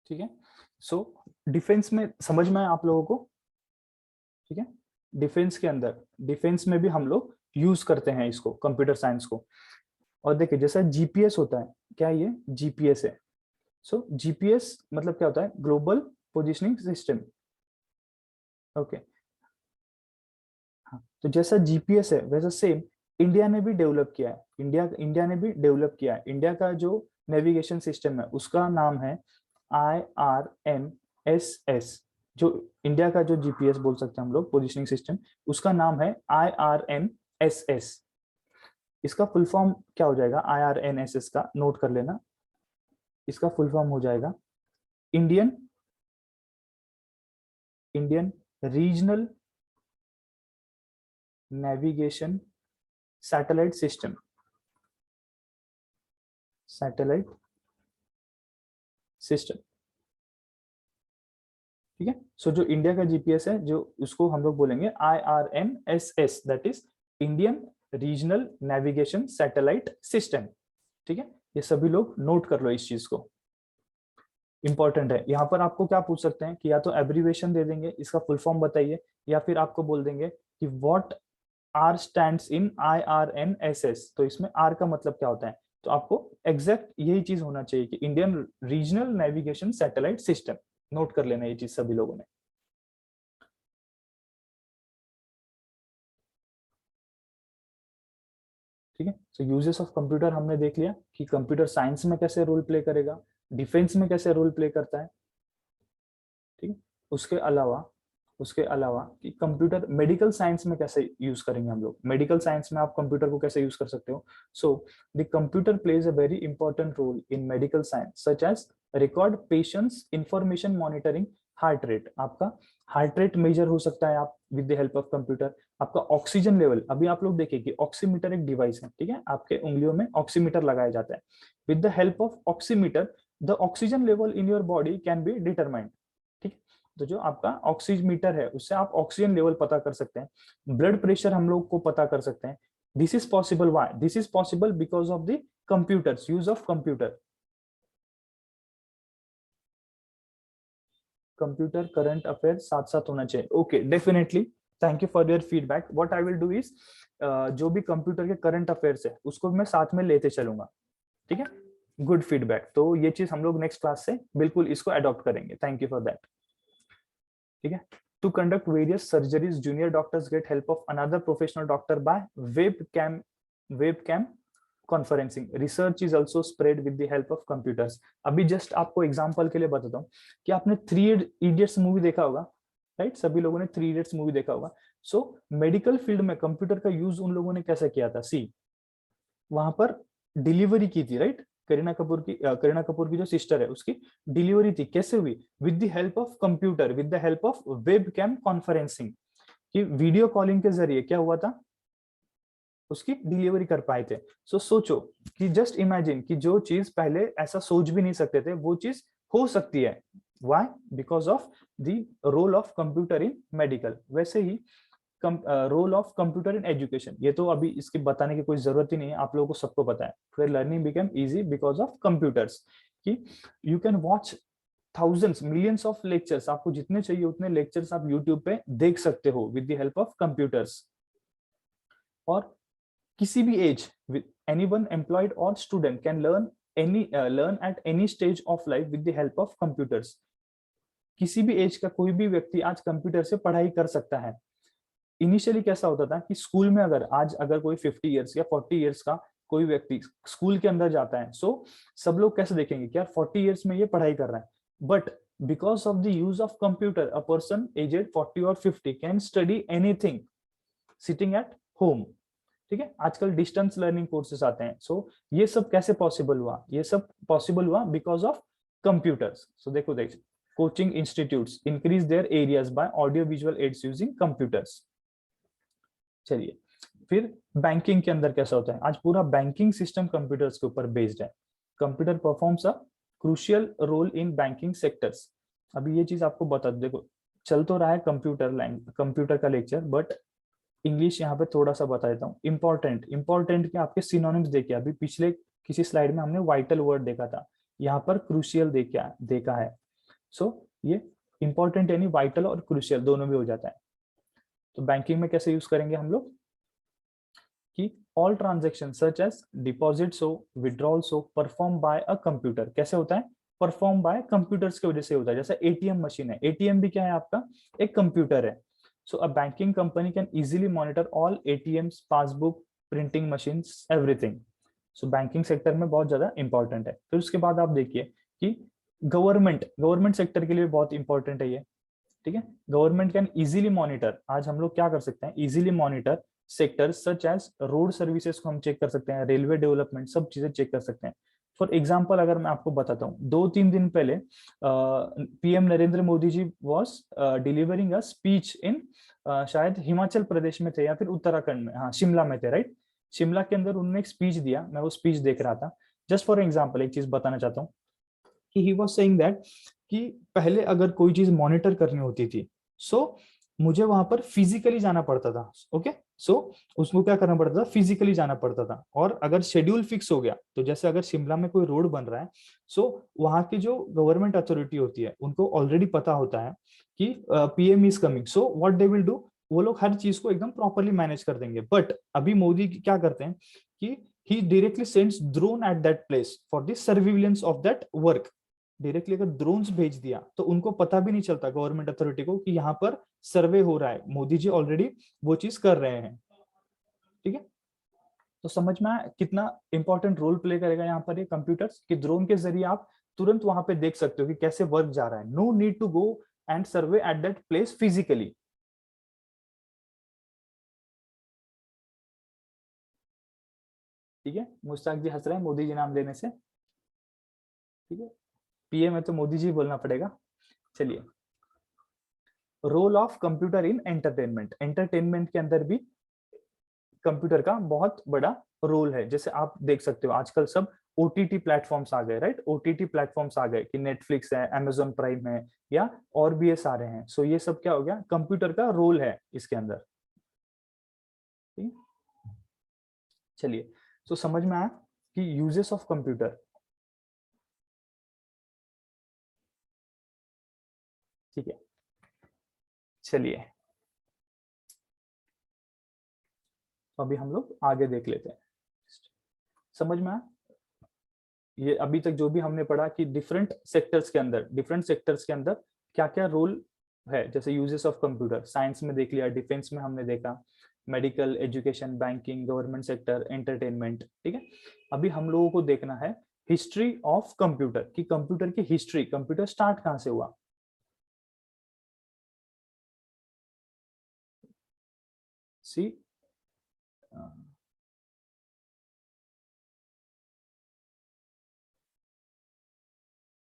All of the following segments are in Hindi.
ठीक है। सो डिफेंस में समझ में आया आप लोगों को? ठीक है। डिफेंस के अंदर, डिफेंस में भी हम लोग यूज करते हैं इसको, कंप्यूटर साइंस को। और देखिए जैसा जीपीएस होता है, क्या ये जीपीएस है? सो जीपीएस मतलब क्या होता है? Global positioning system. ओके। हाँ, तो जैसा जीपीएस है वैसा सेम इंडिया ने भी डेवलप किया है। इंडिया ने भी डेवलप किया है। इंडिया का जो नेविगेशन सिस्टम है उसका नाम है IRMSS। जो इंडिया का जो जीपीएस बोल सकते हैं हम लोग, पोजिशनिंग सिस्टम, उसका नाम है IRMSS। इसका फुल फॉर्म क्या हो जाएगा? IRNSS का नोट कर लेना। इसका फुल फॉर्म हो जाएगा Indian Indian regional navigation satellite system. Satellite system. ठीक है। सो जो इंडिया का जीपीएस है, जो उसको हम लोग बोलेंगे IRMSS, that is Indian regional navigation satellite system. ठीक है। ये सभी लोग नोट कर लो इस चीज को, इंपॉर्टेंट है। यहाँ पर आपको क्या पूछ सकते हैं कि या तो एब्रीवेशन दे देंगे, इसका फुल फॉर्म बताइए, या फिर आपको बोल देंगे कि what are stands in IRMSS। तो इसमें आर का मतलब क्या होता है? तो आपको एग्जैक्ट यही चीज होना चाहिए कि Indian regional navigation satellite system. Note कर लेना ये चीज सभी लोगों ने। ठीक है। तो यूजेस ऑफ कंप्यूटर हमने देख लिया कि कंप्यूटर साइंस में कैसे रोल प्ले करेगा, डिफेंस में कैसे रोल प्ले करता है। ठीक है। उसके अलावा कि कंप्यूटर मेडिकल साइंस में कैसे यूज करेंगे हम लोग। मेडिकल साइंस में आप कंप्यूटर को कैसे यूज कर सकते हो? So the computer plays a very important role in medical science such as record patients information monitoring, heart rate. आपका हार्ट रेट मेजर हो सकता है आप with the help of computer. आपका ऑक्सीजन लेवल, अभी आप लोग देखिए कि ऑक्सीमीटर एक डिवाइस है, ठीक है, आपके उंगलियों में ऑक्सीमीटर लगाया जाता है। With the help of oximeter the oxygen level in your body can be determined. ठीक। तो जो आपका ऑक्सीमीटर है उससे आप ऑक्सीजन लेवल पता कर सकते हैं, ब्लड प्रेशर हम लोग को पता कर सकते हैं। This is possible, why this is possible? Because of the computers, use of computer. Computer current affair साथ साथ होना चाहिए। Okay, definitely, thank you for your feedback. What I will do is जो भी कंप्यूटर के करंट अफेयर्स है उसको मैं साथ में लेते चलूंगा। ठीक है। Good feedback. तो ये चीज हम लोग नेक्स्ट क्लास से बिल्कुल इसको अडॉप्ट करेंगे। Thank you for that. ठीक है। To conduct various surgeries junior doctors get help of another professional doctor by web cam conferencing. Research is also spread with the help of computers. अभी जस्ट आपको एग्जांपल के लिए बताता हूँ कि आपने थ्री इडियट्स मूवी देखा होगा, राइट? सभी लोगों ने थ्री इडियट्स मूवी देखा होगा। सो मेडिकल फील्ड में कंप्यूटर का यूज उन लोगों ने कैसे किया था? सी, वहां पर डिलीवरी की थी, राइट? करीना कपूर की जो सिस्टर है उसकी डिलीवरी थी, कैसे हुई? With the help of computer, with the help of web cam conferencing. कि वीडियो कॉलिंग के जरिए क्या हुआ था? उसकी डिलीवरी कर पाए थे। सो सोचो कि जस्ट इमेजिन कि जो चीज पहले ऐसा सोच भी नहीं सकते थे वो चीज हो सकती है। Why? Because of the role of computer in medical. वैसे ही role of computer in education, ये तो अभी इसकी बताने की कोई जरूरत ही नहीं है, आप लोगों को सबको पता है। फिर learning become easy because of computers. कि you can watch thousands millions of lectures, आपको जितने चाहिए उतने लेक्चर्स आप यूट्यूब पे देख सकते हो with the help of computers. और किसी भी एज एनीवन एम्प्लॉयड और student can learn at any stage of life with the help of computers. किसी भी एज का कोई भी व्यक्ति आज कंप्यूटर से पढ़ाई कर सकता है। इनिशियली कैसा होता था कि स्कूल में अगर कोई 50 इयर्स या 40 इयर्स का कोई व्यक्ति स्कूल के अंदर जाता है, सो सब लोग कैसे देखेंगे कि यार 40 इयर्स में ये पढ़ाई कर रहा है। But because of the use of computer a person aged 40 और 50 can study anything sitting at home. ठीक है। आजकल डिस्टेंस लर्निंग कोर्सेस आते हैं। सो ये सब कैसे पॉसिबल हुआ? ये सब पॉसिबल हुआ बिकॉज ऑफ कंप्यूटर्स। सो देखो coaching institutes increase their areas by audio visual aids using computers. चलिए, फिर बैंकिंग के अंदर कैसा होता है? आज पूरा बैंकिंग सिस्टम कंप्यूटर्स के ऊपर बेस्ड है। Computer performs a crucial role in banking sectors. अभी ये चीज आपको बता दो, देखो चल तो रहा है कंप्यूटर का लेक्चर, बट इंग्लिश यहाँ पे थोड़ा सा बता देता हूँ। इंपॉर्टेंट के आपके सिनोनिम्स देखिए। अभी पिछले किसी स्लाइड में हमने वाइटल वर्ड देखा था, यहाँ पर क्रूशियल देखा है। सो ये इंपॉर्टेंट यानी वाइटल और क्रूशियल दोनों भी हो जाता है। तो बैंकिंग में कैसे यूज करेंगे हम लोग कि all transaction such as deposits हो, विड्रॉल्स हो, परफॉर्म बाय अ कंप्यूटर। कैसे होता है? परफॉर्म बाय कंप्यूटर्स की वजह से होता है। जैसे एटीएम मशीन है, एटीएम भी क्या है आपका? एक कंप्यूटर है। So a banking company can easily monitor all ATMs, passbook, printing machines, everything. So banking sector में बहुत ज्यादा इंपॉर्टेंट है। फिर उसके बाद आप देखिए कि गवर्नमेंट सेक्टर के लिए बहुत इंपॉर्टेंट है ये। ठीक है, गवर्नमेंट कैन इजीली मॉनिटर। आज हम लोग क्या कर सकते हैं? Easily monitor sectors such as road services को हम चेक कर सकते हैं, रेलवे डेवलपमेंट, सब चीजें चेक कर सकते हैं। फॉर एग्जाम्पल अगर मैं आपको बताता हूँ, 2-3 दिन पहले PM Narendra Modi ji was delivering a speech in शायद हिमाचल प्रदेश में थे या फिर उत्तराखंड में, हाँ शिमला में थे, राइट। शिमला के अंदर उन्होंने एक स्पीच दिया, मैं वो स्पीच देख रहा था। जस्ट फॉर एग्जाम्पल एक चीज बताना चाहता हूँ कि ही वॉज सेइंग दैट कि पहले अगर कोई चीज मॉनिटर करनी होती थी, सो मुझे वहां पर फिजिकली जाना पड़ता था। ओके, सो उसको क्या करना पड़ता था? फिजिकली जाना पड़ता था। और अगर शेड्यूल फिक्स हो गया, तो जैसे अगर शिमला में कोई रोड बन रहा है, सो वहां की जो गवर्नमेंट अथॉरिटी होती है उनको ऑलरेडी पता होता है कि PM is coming, so what they will do, वो लोग हर चीज को एकदम प्रॉपरली मैनेज कर देंगे। बट अभी मोदी क्या करते हैं कि he directly sends drone at that place for the surveillance of that work. Directly अगर ड्रोन्स भेज दिया तो उनको पता भी नहीं चलता गवर्नमेंट अथॉरिटी को कि यहाँ पर सर्वे हो रहा है, मोदी जी ऑलरेडी वो चीज कर रहे हैं। ठीक है, तो समझ में आया कितना इंपॉर्टेंट रोल प्ले करेगा यहाँ पर ये कंप्यूटर्स, कि ड्रोन के जरिए आप तुरंत वहां पे देख सकते हो कि कैसे वर्क जा रहा है। No need to go and survey at that place physically. ठीक है, मुश्ताक जी हंस रहे हैं मोदी जी नाम लेने से। ठीक है, पीएम है तो मोदी जी बोलना पड़ेगा। चलिए, role of computer in entertainment. Entertainment के अंदर भी कंप्यूटर का बहुत बड़ा रोल है। जैसे आप देख सकते हो आजकल सब ओटीटी प्लेटफॉर्म्स आ गए, राइट। ओटीटी प्लेटफॉर्म्स आ गए कि नेटफ्लिक्स है, अमेजोन प्राइम है, या और भी ये सारे हैं। सो ये सब क्या हो गया? कंप्यूटर का रोल है इसके अंदर। ठीक? चलिए, तो समझ में आया कि यूजेस ऑफ कंप्यूटर। ठीक है, चलिए तो अभी हम लोग आगे देख लेते हैं। समझ में आया ये अभी तक जो भी हमने पढ़ा कि डिफरेंट सेक्टर्स के अंदर क्या क्या रोल है। जैसे यूजेस ऑफ कंप्यूटर, साइंस में देख लिया, डिफेंस में हमने देखा, medical, education, banking, government sector, entertainment. ठीक है, अभी हम लोगों को देखना है हिस्ट्री ऑफ कंप्यूटर, कि कंप्यूटर की हिस्ट्री, कंप्यूटर स्टार्ट कहां से हुआ। सी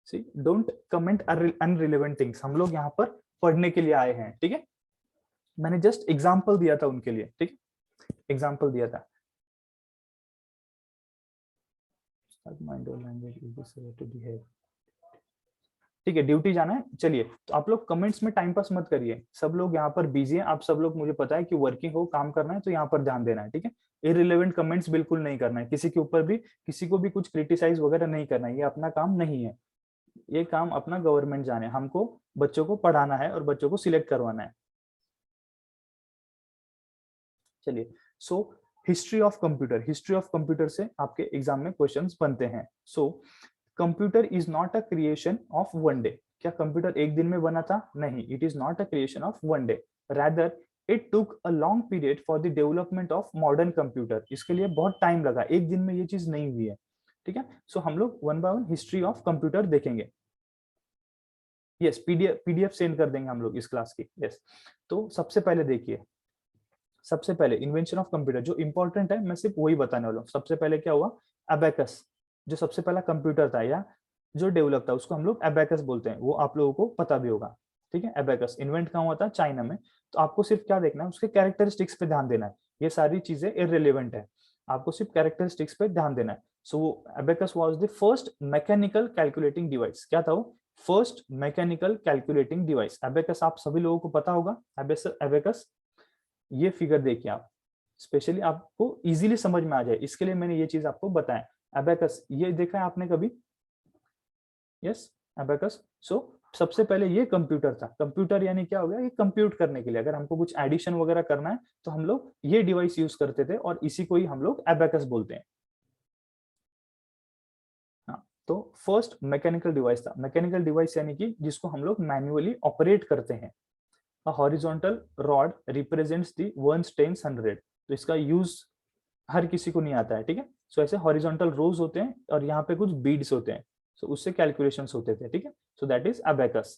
सी डोंट कमेंट अनरिलेवेंट थिंग्स। हम लोग यहाँ पर पढ़ने के लिए आए हैं। ठीक है, मैंने जस्ट एग्जाम्पल दिया था उनके लिए। ठीक, एग्जाम्पल दिया था। ठीक है, ड्यूटी जाना है। चलिए, तो आप लोग कमेंट्स में टाइम पास मत करिए, सब लोग यहाँ पर बिजी हैं। आप सब लोग, मुझे पता है कि वर्किंग हो, काम करना है, तो यहाँ पर ध्यान देना है। ठीक है, इररिलेवेंट कमेंट्स बिल्कुल नहीं करना है, किसी के ऊपर भी किसी को भी कुछ क्रिटिसाइज वगैरह नहीं करना है। ये अपना काम नहीं है, ये काम अपना गवर्नमेंट जाने, हमको बच्चों को पढ़ाना है और बच्चों को सिलेक्ट करवाना है। चलिए, so history of computer, history of computer से आपके एग्जाम में क्वेश्चंस बनते हैं। So computer is not a creation of one day. क्या कंप्यूटर एक दिन में बना था? नहीं, it is not a creation of one day, rather it took a long period for the development of modern computer. इसके लिए बहुत टाइम लगा, एक दिन में ये चीज नहीं हुई है। ठीक है, सो हम लोग one by one history of computer देखेंगे। यस, पीडीएफ सेंड कर देंगे हम लोग इस क्लास की। यस, तो सबसे पहले देखिए, सबसे पहले इन्वेंशन ऑफ कंप्यूटर जो इंपॉर्टेंट है, मैं सिर्फ वही बताने वाला हूँ। सबसे पहले क्या हुआ? अबेकस, जो सबसे पहला कंप्यूटर था या जो डेवलप था, उसको हम लोग अबेकस बोलते हैं। वो आप लोगों को पता भी होगा। ठीक है, अबेकस इन्वेंट कहाँ हुआ था? चाइना में। तो आपको सिर्फ क्या देखना है? उसके कैरेक्टरिस्टिक्स पे ध्यान देना है। ये सारी चीजें इररिलेवेंट है, आपको सिर्फ कैरेक्टरिस्टिक्स पे ध्यान देना है। So abacus was the first mechanical calculating device. क्या था वो? First mechanical calculating device abacus. आप सभी लोगों को पता होगा अबेकस। ये फिगर देखिए आप, स्पेशली आपको इजीली समझ में आ जाए इसके लिए मैंने ये चीज आपको बताया। अबेकस ये देखा है आपने कभी? Yes, abacus. सो सबसे पहले ये कंप्यूटर था। कंप्यूटर यानी क्या हो गया, ये कंप्यूट करने के लिए, अगर हमको कुछ एडिशन वगैरह करना है तो हम लोग ये डिवाइस यूज करते थे और इसी को ही हम लोग एबेकस बोलते हैं। हाँ, तो फर्स्ट मैकेनिकल डिवाइस था। मैकेनिकल डिवाइस यानी कि जिसको हम लोग मैन्युअली ऑपरेट करते हैं। अ हॉरिजॉन्टल रॉड रिप्रेजेंट्स दी 1/10 तो इसका यूज हर किसी को नहीं आता है, ठीक है। सो ऐसे हॉरिजॉन्टल रोज होते हैं और यहाँ पे कुछ बीड्स होते हैं, सो उससे कैलकुलेशंस होते थे, ठीक है। So that is abacus.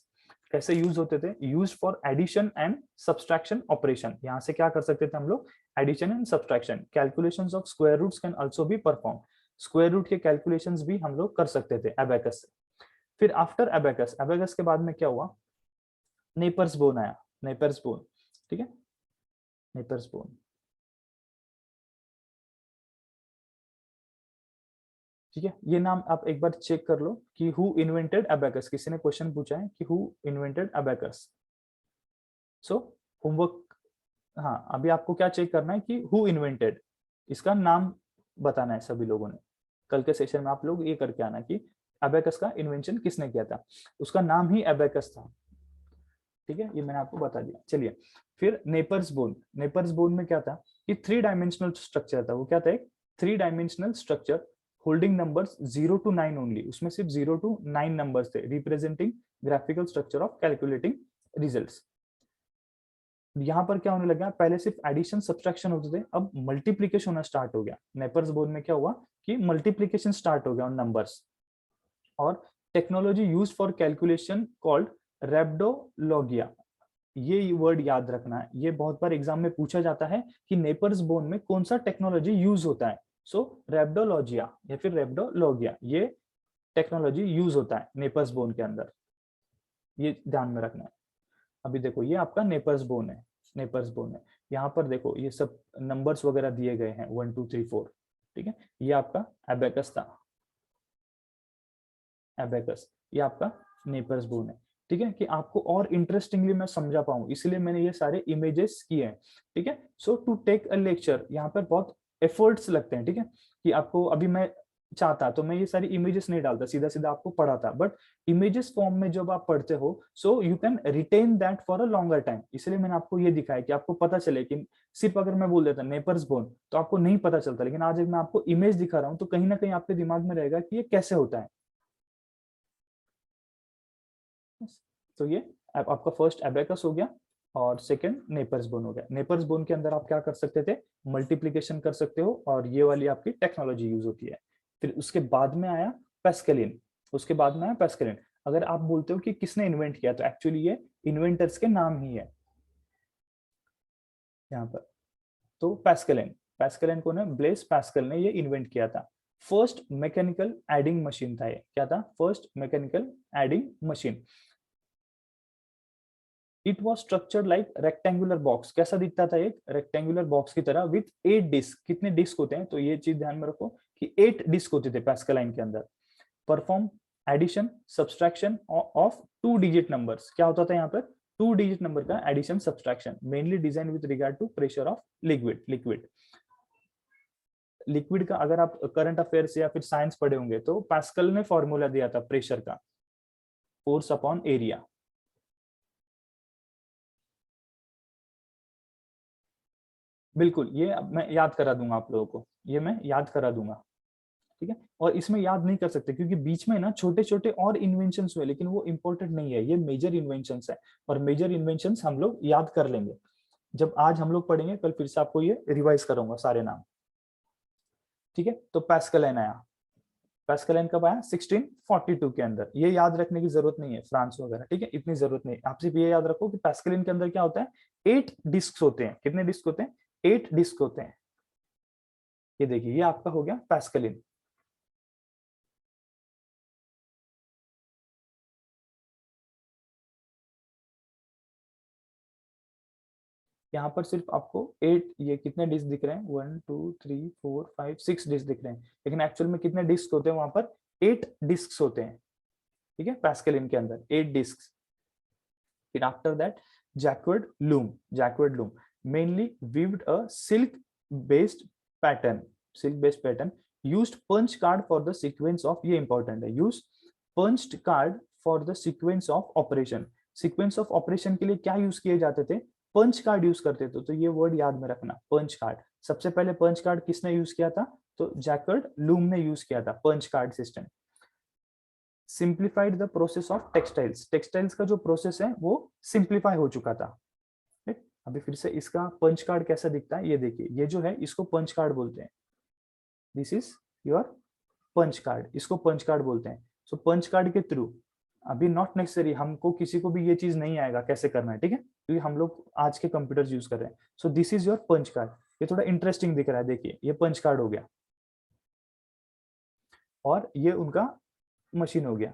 कैसे यूज होते थे, use for addition and subtraction operation. यहाँ से क्या कर सकते थे हम लोग, addition and subtraction, calculations of square roots can also be perform. Square root के कैलकुलेशंस भी हम लोग कर सकते थे अबेकस से। फिर आफ्टर अबेकस, अबेकस के बाद में क्या हुआ, नेपर्स बोन आया। नेपर्स बोन, ठीक है, नेपर्स बोन, ठीक है। ये नाम आप एक बार चेक कर लो कि हु इन्वेंटेड अबेकस। किसी ने क्वेश्चन पूछा है कि who invented abacus. So homework, हाँ, अभी आपको क्या चेक करना है कि हु इन्वेंटेड, इसका नाम बताना है सभी लोगों ने। कल के सेशन में आप लोग ये करके आना कि अबेकस का इन्वेंशन किसने किया था, उसका नाम ही अबेकस था, ठीक है। ये मैंने आपको बता दिया। चलिए, फिर नेपर्स बोन। नेपर्स बोन में क्या था कि 3 डायमेंशनल स्ट्रक्चर था। वो क्या था, एक 3 dimensional structure holding numbers 0 to 9 only. उसमें सिर्फ 0 to 9 नंबर्स थे, representing graphical structure of calculating results. यहाँ पर क्या होने लगा, पहले सिर्फ एडिशन सब्सट्रैक्शन होते थे, अब मल्टीप्लीकेशन होना स्टार्ट हो गया। नेपर्स बोर्ड में क्या हुआ कि मल्टीप्लीकेशन स्टार्ट हो गया ऑन नंबर्स। और technology use for calculation called rhabdologia. ये वर्ड याद रखना है, ये बहुत बार एग्जाम में पूछा जाता है कि नेपर्स बोन में कौन सा टेक्नोलॉजी यूज होता है। सो रेप्डोलॉजिया या फिर रेप्डोलॉगिया, ये टेक्नोलॉजी यूज होता है नेपर्स बोन के अंदर, ये ध्यान में रखना है। अभी देखो ये आपका नेपर्स बोन है, नेपर्स बोन है। यहाँ पर देखो ये सब नंबर्स वगैरह दिए गए हैं 1 2 3 4, ठीक है। ये आपका एबेकस था, एबेकस, ये आपका नेपर्स बोन है, ठीक है। कि आपको और इंटरेस्टिंगली मैं समझा पाऊं इसलिए मैंने ये सारे इमेजेस किए हैं, ठीक है। सो टू टेक अ लेक्चर, यहाँ पर बहुत एफर्ट्स लगते हैं, ठीक है। कि आपको अभी मैं चाहता तो मैं ये सारी इमेजेस नहीं डालता, सीधा सीधा आपको पढ़ाता, बट इमेजेस फॉर्म में जब आप पढ़ते हो so you can retain that for a longer time. इसलिए मैंने आपको ये दिखाया कि आपको पता चले कि सिर्फ अगर मैं बोल देता नेपर्स बोन तो आपको नहीं पता चलता, लेकिन आज मैं आपको इमेज दिखा रहा हूँ तो कहीं ना कहीं आपके दिमाग में रहेगा कि ये कैसे होता है। तो ये आपका फर्स्ट एबेकस हो गया और सेकंड नेपर्स बोन हो गया। नेपर्स बोन के अंदर आप क्या कर सकते थे, मल्टीप्लिकेशन कर सकते हो और ये वाली आपकी टेक्नोलॉजी यूज होती है। फिर उसके बाद में आया पैस्कलिन, उसके बाद में आया पैस्कलिन। अगर आप बोलते हो कि किसने इन्वेंट किया तो एक्चुअली ये इन्वेंटर्स के नाम ही है यहाँ पर। तो पैस्कलिन, पैस्कलिन कौन है, ब्लेस पैस्कल ने ये इन्वेंट किया था। फर्स्ट मैकेनिकल एडिंग मशीन था ये, क्या था, first mechanical adding machine. It was structured like rectangular box, कैसा दिखता था, एक रेक्टेंगुलर बॉक्स की तरह विथ 8 डिस्क। कितने डिस्क होते हैं, तो ये चीज ध्यान में रखो कि 8 डिस्क होते थे पैस्कलाइन के अंदर। Perform addition subtraction of 2 digit numbers. क्या होता था यहाँ पर, 2 डिजिट नंबर का addition subtraction, mainly design with regard to pressure of liquid. Liquid का अगर आप करंट अफेयर्स या फिर साइंस पढ़े होंगे तो पास्कल ने फॉर्मूला दिया था प्रेशर का, फोर्स अपॉन एरिया। बिल्कुल, ये मैं याद करा दूंगा आप लोगों को, ये मैं याद करा दूंगा, ठीक है। और इसमें याद नहीं कर सकते क्योंकि बीच में ना छोटे छोटे और इन्वेंशंस हुए, लेकिन वो इंपॉर्टेंट नहीं है, ये मेजर इन्वेंशंस है। और मेजर इन्वेंशंस हम लोग याद कर लेंगे जब आज हम लोग पढ़ेंगे, कल फिर से आपको ये रिवाइज करूंगा सारे नाम, ठीक है। तो पैस्कलाइन आया, पैस्कलाइन कब आया, 1642 के अंदर। ये याद रखने की जरूरत नहीं है फ्रांस वगैरह, ठीक है, इतनी जरूरत नहीं। आप सिर्फ ये याद रखो कि पैस्कलाइन के अंदर क्या होता है, 8 डिस्क होते हैं। कितने डिस्क होते हैं, 8 डिस्क होते हैं। ये देखिए ये आपका हो गया पैस्कलिन। यहाँ पर सिर्फ आपको 8, ये कितने डिस्क दिख रहे हैं, 1 2 3 4 5 6 डिस्क दिख रहे हैं, लेकिन एक्चुअल में कितने डिस्क होते हैं वहां पर, 8 डिस्क होते हैं, ठीक है, पैस्कलिन के अंदर 8 डिस्क। फिर after that Jacquard loom, Jacquard loom mainly weaved a silk based pattern, silk based pattern, used punch card for the sequence of, ये इंपॉर्टेंट है, use punched card for the sequence of operation. Sequence of operation के लिए क्या यूज किए जाते थे? पंच कार्ड यूज करते थे। तो ये वर्ड याद में रखना, पंच कार्ड। सबसे पहले पंच कार्ड किसने यूज किया था? तो जैकर्ड लूम ने यूज किया था punch card system. Simplified the process of textiles. Textiles का जो प्रोसेस है वो सिंप्लीफाई हो चुका था। अभी फिर से इसका पंच कार्ड कैसा दिखता है ये देखिए, ये जो है इसको पंच कार्ड बोलते हैं। This is your punch card, इसको पंच कार्ड बोलते हैं। सो पंच कार्ड के थ्रू, अभी नॉट नेसेसरी, हमको किसी को भी ये चीज नहीं आएगा कैसे करना है, ठीक है, क्योंकि हम लोग आज के कंप्यूटर यूज कर रहे हैं। So this is your punch card. ये थोड़ा इंटरेस्टिंग दिख रहा है, देखिए ये पंच कार्ड हो गया और ये उनका मशीन हो गया।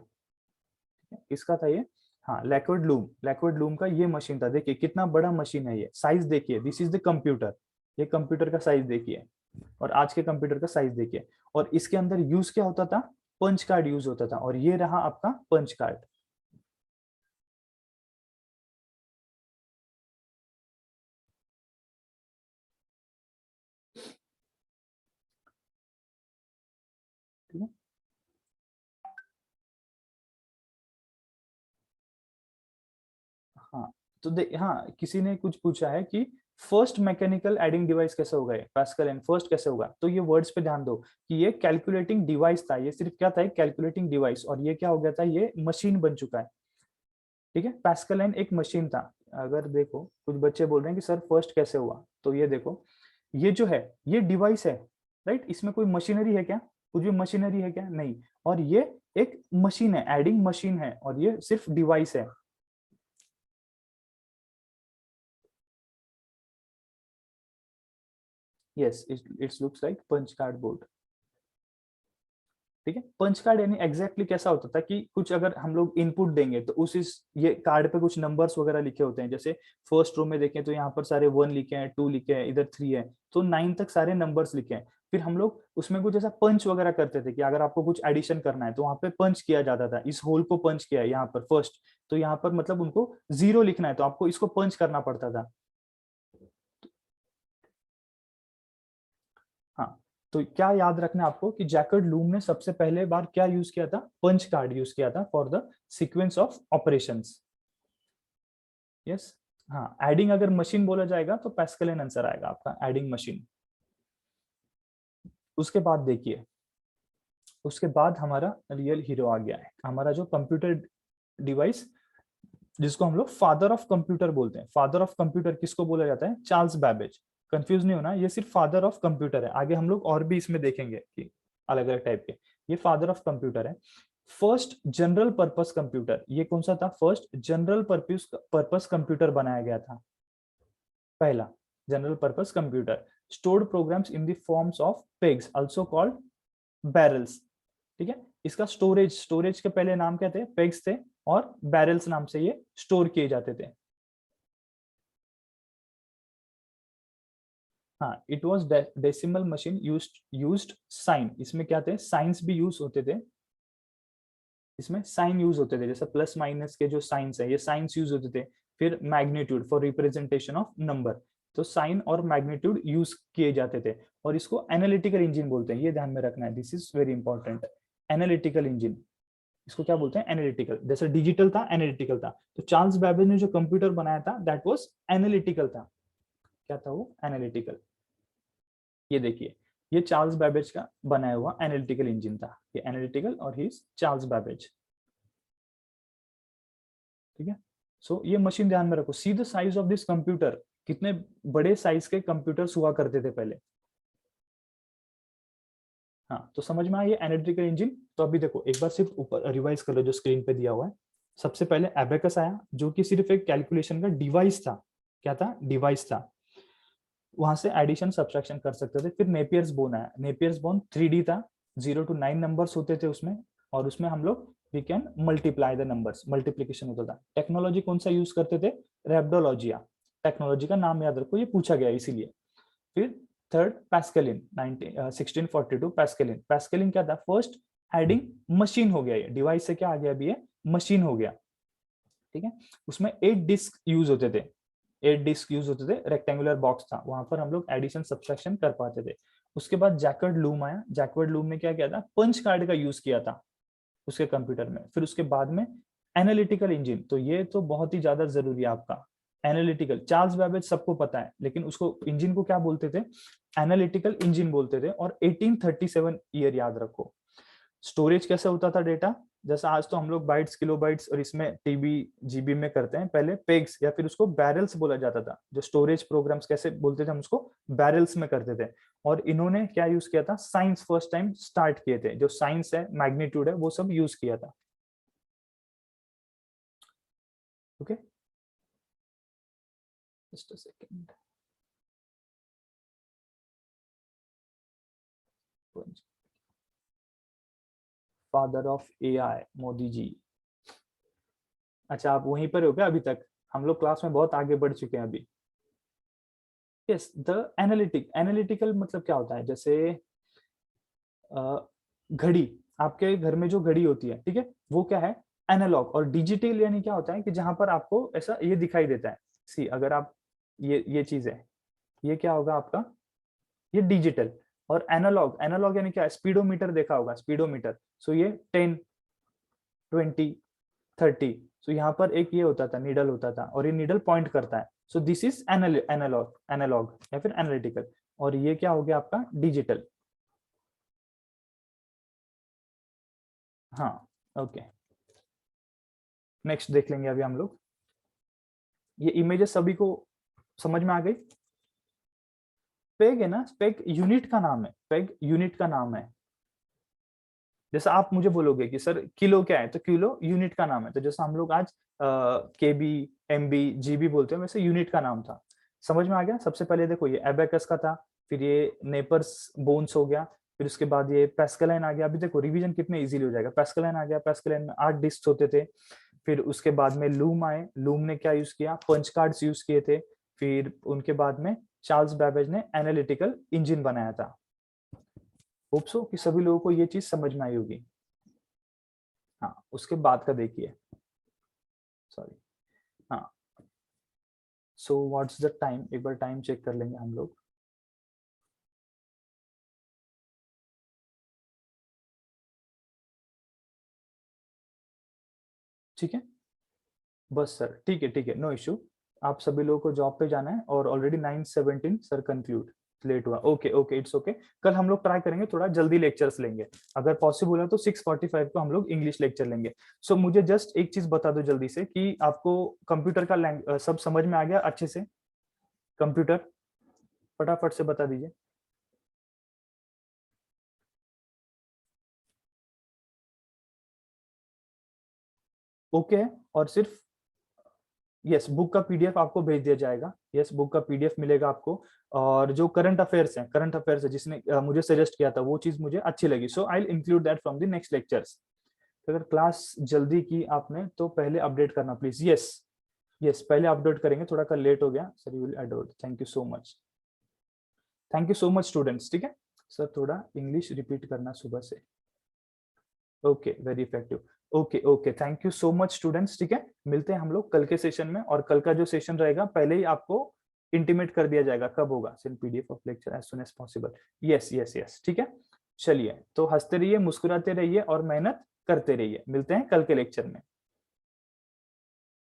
किसका था ये? हाँ, लैक्वर्ड लूम। लैक्वर्ड लूम का ये मशीन था। देखिए कितना बड़ा मशीन है ये, साइज देखिए, दिस इज द कंप्यूटर। ये कंप्यूटर का साइज देखिए और आज के कंप्यूटर का साइज देखिए। और इसके अंदर यूज क्या होता था? पंच कार्ड यूज होता था। और ये रहा आपका पंच कार्ड। ठीक है, हाँ तो हाँ, किसी ने कुछ पूछा है कि फर्स्ट मैकेनिकल एडिंग डिवाइस कैसे होगा, पास्कल एंड फर्स्ट कैसे होगा? तो ये वर्ड्स पे ध्यान दो कि ये कैलकुलेटिंग डिवाइस था। ये सिर्फ क्या था? एक कैलकुलेटिंग डिवाइस। और ये क्या हो गया था? ये मशीन बन चुका है। ठीक है, पास्कल एंड एक मशीन था। अगर देखो कुछ बच्चे बोल रहे हैं कि सर फर्स्ट कैसे हुआ, तो ये देखो, ये जो है ये डिवाइस है, राइट? इसमें कोई मशीनरी है क्या? कुछ भी मशीनरी है क्या? नहीं। और ये एक मशीन है, एडिंग मशीन है, और ये सिर्फ डिवाइस है। Yes, it's looks like punch card board. ठीक है, पंच कार्ड यानी एग्जैक्टली कैसा होता था कि कुछ अगर हम लोग इनपुट देंगे तो उस इस ये कार्ड पे कुछ नंबर्स वगैरह लिखे होते हैं। जैसे फर्स्ट रो में देखें तो यहाँ पर सारे 1 लिखे हैं, 2 लिखे हैं, इधर 3 है, तो 9 तक सारे नंबर्स लिखे हैं। फिर हम लोग उसमें कुछ ऐसा पंच वगैरह करते थे कि अगर आपको कुछ एडिशन करना है तो वहां पे पंच किया जाता था। इस होल को पंच किया है यहाँ पर फर्स्ट, तो यहाँ पर मतलब उनको 0 लिखना है तो आपको इसको पंच करना पड़ता था। हाँ, तो क्या याद रखना है आपको कि जैकर्ड लूम ने सबसे पहले बार क्या यूज किया था? पंच कार्ड यूज किया था for the sequence of operations. Yes, हाँ, एडिंग अगर मशीन बोला जाएगा तो पैस्कलिन आंसर आएगा आपका, एडिंग मशीन। उसके बाद देखिए, उसके बाद हमारा रियल हीरो आ गया है, हमारा जो कंप्यूटर डिवाइस, जिसको हम लोग फादर ऑफ कंप्यूटर बोलते हैं। फादर ऑफ कंप्यूटर किसको बोला जाता है? Charles Babbage. कंफ्यूज नहीं होना, ये सिर्फ फादर ऑफ कंप्यूटर है। आगे हम लोग और भी इसमें देखेंगे कि अलग अलग टाइप के। ये फादर ऑफ कंप्यूटर है। फर्स्ट जनरल पर्पस कंप्यूटर, ये कौन सा था? फर्स्ट जनरल पर्पस कंप्यूटर बनाया गया था, पहला general purpose computer. Stored programs in the forms of pegs, also called barrels. ठीक है, इसका स्टोरेज के पहले नाम क्या थे? पेग्स थे, और बैरल्स नाम से ये स्टोर किए जाते थे। हाँ, it was decimal machine used sign. इसमें क्या थे? साइंस भी यूज होते थे। इसमें साइन यूज होते थे, जैसे प्लस माइनस के जो साइंस है, ये साइंस यूज होते थे। फिर magnitude for representation of number, तो साइन और मैग्नीट्यूड यूज किए जाते थे। और इसको एनालिटिकल इंजन बोलते हैं, ये ध्यान में रखना है, this is very important. Analytical engine, इसको क्या बोलते हैं? एनालिटिकल। जैसे डिजिटल था, एनालिटिकल था। तो चार्ल्स बैबेज ने जो कंप्यूटर बनाया था दैट वाज एनालिटिकल था। क्या था वो? एनालिटिकल। ये देखिए, ये चार्ल्स बैबेज का बनाया हुआ एनालिटिकल इंजन था। ये एनालिटिकल और ही चार्ल्स बैबेज। ठीक है, सो ये मशीन ध्यान में रखो। See the size of this computer, कितने बड़े साइज के कंप्यूटर्स हुआ करते थे पहले। हाँ, तो समझ में आया ये एनालिटिकल इंजन। तो अभी देखो एक बार सिर्फ ऊपर रिवाइज कर लो जो स्क्रीन पे दिया हुआ है। सबसे पहले एबेकस आया, जो कि सिर्फ एक कैलकुलेशन का डिवाइस था। क्या था? डिवाइस था। वहां से एडिशन सब्सट्रैक्शन कर सकते थे। फिर नेपियर्स बोन आया। नेपियर्स बोन 3D था, 0 to 9 नंबर्स होते थे उसमें, और उसमें हम लोग we can multiply the numbers, multiplication होता था। टेक्नोलॉजी कौन सा यूज करते थे? रैप्डोलॉजिया। टेक्नोलॉजी का नाम याद रखो, ये पूछा गया इसीलिए। फिर थर्ड पैस्कलिन, 1642 पैस्कलिन। पैस्कलिन क्या था? फर्स्ट एडिंग मशीन हो गया। ये डिवाइस से क्या आ गया? अभी ये मशीन हो गया। ठीक है, उसमें 8 डिस्क यूज होते थे। 8 डिस्क यूज होते थे, रेक्टेंगुलर बॉक्स था, वहां पर हम लोग एडिशन सब्सट्रैक्शन कर पाते थे। उसके बाद जैकर्ड लूम आया। जैकवर्ड लूम ने क्या किया था? पंच कार्ड का यूज किया था उसके कंप्यूटर में। फिर उसके बाद में एनालिटिकल इंजन, तो ये तो बहुत ही ज्यादा जरूरी है आपका। एनालिटिकल, चार्ल्स बैबेज सबको पता है, लेकिन उसको इंजन को क्या बोलते थे, एनालिटिकल इंजन बोलते थे। और 1837 ईयर याद रखो। स्टोरेज कैसे होता था डेटा, जैसा आज तो हम लोग बाइट्स, किलोबाइट्स और इसमें टीबी जीबी में करते हैं, पहले पेग्स या फिर उसको बैरल्स बोला जाता था। जो स्टोरेज प्रोग्राम्स कैसे बोलते थे हम उसको, बैरल्स में करते थे। और इन्होंने क्या यूज किया था, साइंस फर्स्ट टाइम स्टार्ट किए थे, जो साइंस है, मैग्नीट्यूड है, वो सब यूज किया था। Okay, just a second. Father of AI Modi ji. अच्छा, आप वहीं पर हो क्या अभी तक? हम लोग क्लास में बहुत आगे बढ़ चुके हैं अभी। यस, द एनालिटिक, एनालिटिकल मतलब क्या होता है, जैसे घड़ी, आपके घर में जो घड़ी होती है, ठीक है, वो क्या है, एनालॉग। और डिजिटल यानी क्या होता है कि जहां पर आपको ऐसा ये दिखाई देता है। सी, अगर आप ये चीज है, ये क्या होगा आपका, ये डिजिटल। और एनालॉग, एनालॉग यानी क्या, स्पीडोमीटर देखा होगा, स्पीडोमीटर। सो ये 10, 20, 30। सो यहाँ पर एक ये होता था, नीडल होता था, और ये नीडल पॉइंट करता है। So this is analog, analog या फिर एनालिटिकल। और ये क्या हो गया आपका, डिजिटल। हाँ, ओके। नेक्स्ट देख लेंगे अभी हम लोग। ये इमेजेस सभी को समझ में आ गई? पेग है ना, पेग यूनिट का नाम है, पेग यूनिट का नाम है। जैसा आप मुझे बोलोगे कि सर किलो क्या है, तो किलो यूनिट का नाम है। तो जैसा हम लोग आज केबी, एमबी, जीबी बोलते हैं, वैसे यूनिट का नाम था। समझ में आ गया? सबसे पहले देखो ये एबेकस का था, फिर ये नेपर्स बोन्स हो गया, फिर उसके बाद ये पैस्कलाइन आ गया। अभी देखो रिवीजन कितने इजीली हो जाएगा। पैस्कलाइन आ गया, पैस्कलाइन में 8 डिस्क होते थे। फिर उसके बाद में लूम आए, लूम ने क्या यूज किया, पंच कार्ड्स यूज किए थे। फिर उनके बाद में चार्ल्स बैबेज ने एनालिटिकल इंजन बनाया था। होप सो कि सभी लोगों को ये चीज समझ में आई होगी। हाँ, उसके बाद का देखिए, सॉरी। हाँ, सो व्हाट्स द टाइम, एक बार टाइम चेक कर लेंगे हम लोग। ठीक है, बस सर, ठीक है, ठीक है, नो इशू। आप सभी लोगों को जॉब पे जाना है, और ऑलरेडी 9:17 सर कंक्लूड, लेट हुआ। Okay okay, it's okay. कल हम लोग ट्राई करेंगे थोड़ा जल्दी लेक्चर्स लेंगे। अगर पॉसिबल है तो 6:45 को हम लोग इंग्लिश लेक्चर लेंगे। सो मुझे जस्ट एक चीज बता दो जल्दी से कि आपको कंप्यूटर का सब समझ में आ गया अच्छे से? कंप्यूटर फटाफट से बता दीजिए। ओके है, और सिर्फ यस, बुक का पीडीएफ आपको भेज दिया जाएगा। यस, बुक का पीडीएफ मिलेगा आपको। और जो करंट अफेयर्स है, करंट अफेयर्स है, जिसने मुझे सजेस्ट किया था, वो चीज मुझे अच्छी लगी। So I will include that from the next lectures. अगर क्लास जल्दी की आपने तो पहले अपडेट करना प्लीज। यस, यस, पहले अपडेट करेंगे, थोड़ा कल लेट हो गया sir, you will adore. Thank you so much, thank you so much students. ठीक है सर, थोड़ा इंग्लिश रिपीट करना सुबह से। Okay, very effective. Okay okay, thank you so much students. ठीक है, मिलते हैं हम लोग कल के सेशन में। और कल का जो सेशन रहेगा पहले ही आपको इंटीमेट कर दिया जाएगा कब होगा। Send PDF of lecture as soon as possible. Yes yes yes, ठीक है। चलिए, तो हंसते रहिए, मुस्कुराते रहिए और मेहनत करते रहिए। मिलते हैं कल के लेक्चर में।